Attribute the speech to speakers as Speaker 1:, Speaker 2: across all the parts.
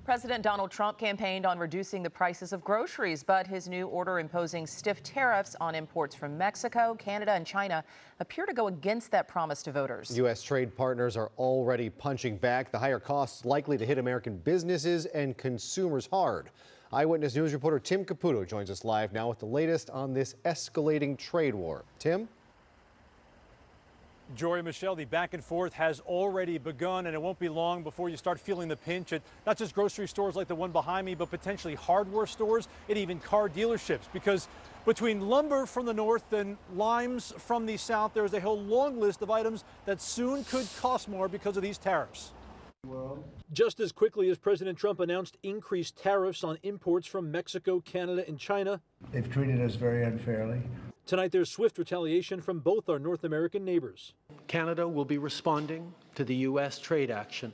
Speaker 1: President Donald Trump campaigned on reducing the prices of groceries, but his new order imposing stiff tariffs on imports from Mexico, Canada, and China appear to go against that promise to voters.
Speaker 2: U.S. trade partners are already punching back. The higher costs likely to hit American businesses and consumers hard. Eyewitness News reporter Tim Caputo joins us live now with the latest on this escalating trade war. Tim?
Speaker 3: Jory, Michelle, the back and forth has already begun, and it won't be long before you start feeling the pinch at not just grocery stores like the one behind me, but potentially hardware stores and even car dealerships. Because between lumber from the north and limes from the south, there's a whole long list of items that soon could cost more because of these tariffs. Just as quickly as President Trump announced increased tariffs on imports from Mexico, Canada, and China,
Speaker 4: they've treated us very unfairly.
Speaker 3: Tonight there's swift retaliation from both our North American neighbors.
Speaker 5: Canada will be responding to the U.S. trade action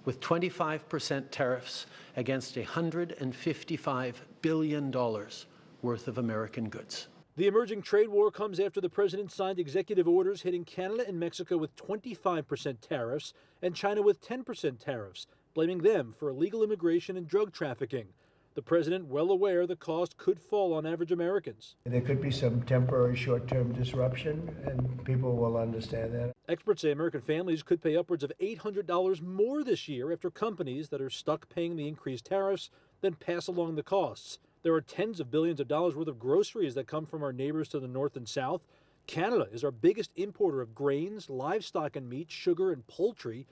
Speaker 5: with 25% tariffs against $155 billion worth of American goods.
Speaker 3: The emerging trade war comes after the president signed executive orders hitting Canada and Mexico with 25% tariffs and China with 10% tariffs, blaming them for illegal immigration and drug trafficking. The president, well aware the cost could fall on average Americans.
Speaker 4: There could be some temporary short-term disruption, and people will understand that.
Speaker 3: Experts say American families could pay upwards of $800 more this year after companies that are stuck paying the increased tariffs then pass along the costs. There are tens of billions of dollars worth of groceries that come from our neighbors to the north and south. Canada is our biggest importer of grains, livestock and meat, sugar and poultry.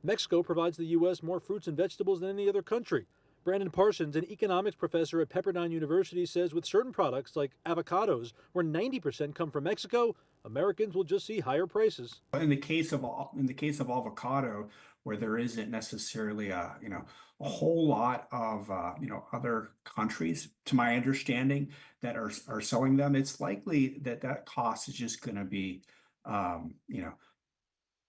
Speaker 3: Mexico provides the U.S. more fruits and vegetables than any other country. Brandon Parsons, an economics professor at Pepperdine University, says with certain products like avocados, where 90% come from Mexico, Americans will just see higher prices.
Speaker 6: In the case of avocado, where there isn't necessarily a whole lot of other countries, to my understanding, that are selling them, it's likely that cost is just going to be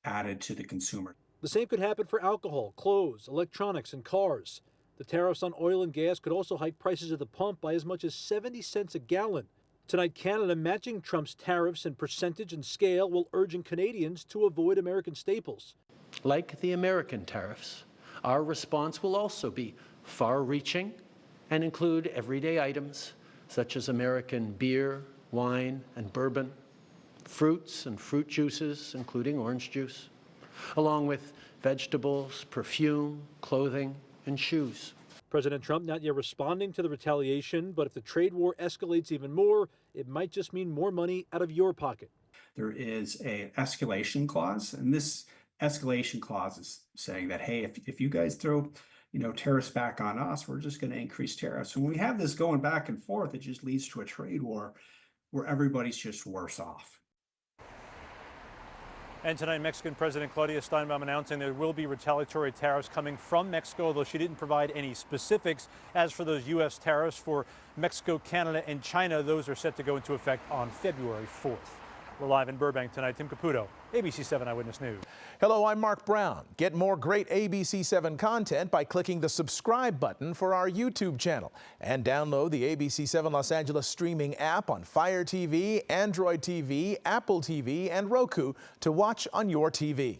Speaker 6: added to the consumer.
Speaker 3: The same could happen for alcohol, clothes, electronics, and cars. The tariffs on oil and gas could also hike prices at the pump by as much as 70 cents a gallon. Tonight, Canada, matching Trump's tariffs in percentage and scale, while urging Canadians to avoid American staples.
Speaker 5: Like the American tariffs, our response will also be far-reaching and include everyday items such as American beer, wine, and bourbon, fruits and fruit juices, including orange juice, along with vegetables, perfume, clothing, and shoes.
Speaker 3: President Trump not yet responding to the retaliation, but if the trade war escalates even more, it might just mean more money out of your pocket.
Speaker 6: There is an escalation clause, and this escalation clause is saying that, hey, if you guys throw tariffs back on us, we're just going to increase tariffs. When we have this going back and forth, it just leads to a trade war where everybody's just worse off.
Speaker 3: And tonight, Mexican President Claudia Sheinbaum announcing there will be retaliatory tariffs coming from Mexico, though she didn't provide any specifics. As for those U.S. tariffs for Mexico, Canada, and China, those are set to go into effect on February 4th. We're live in Burbank tonight. Tim Caputo, ABC 7 Eyewitness News.
Speaker 7: Hello, I'm Mark Brown. Get more great ABC 7 content by clicking the subscribe button for our YouTube channel. And download the ABC 7 Los Angeles streaming app on Fire TV, Android TV, Apple TV, and Roku to watch on your TV.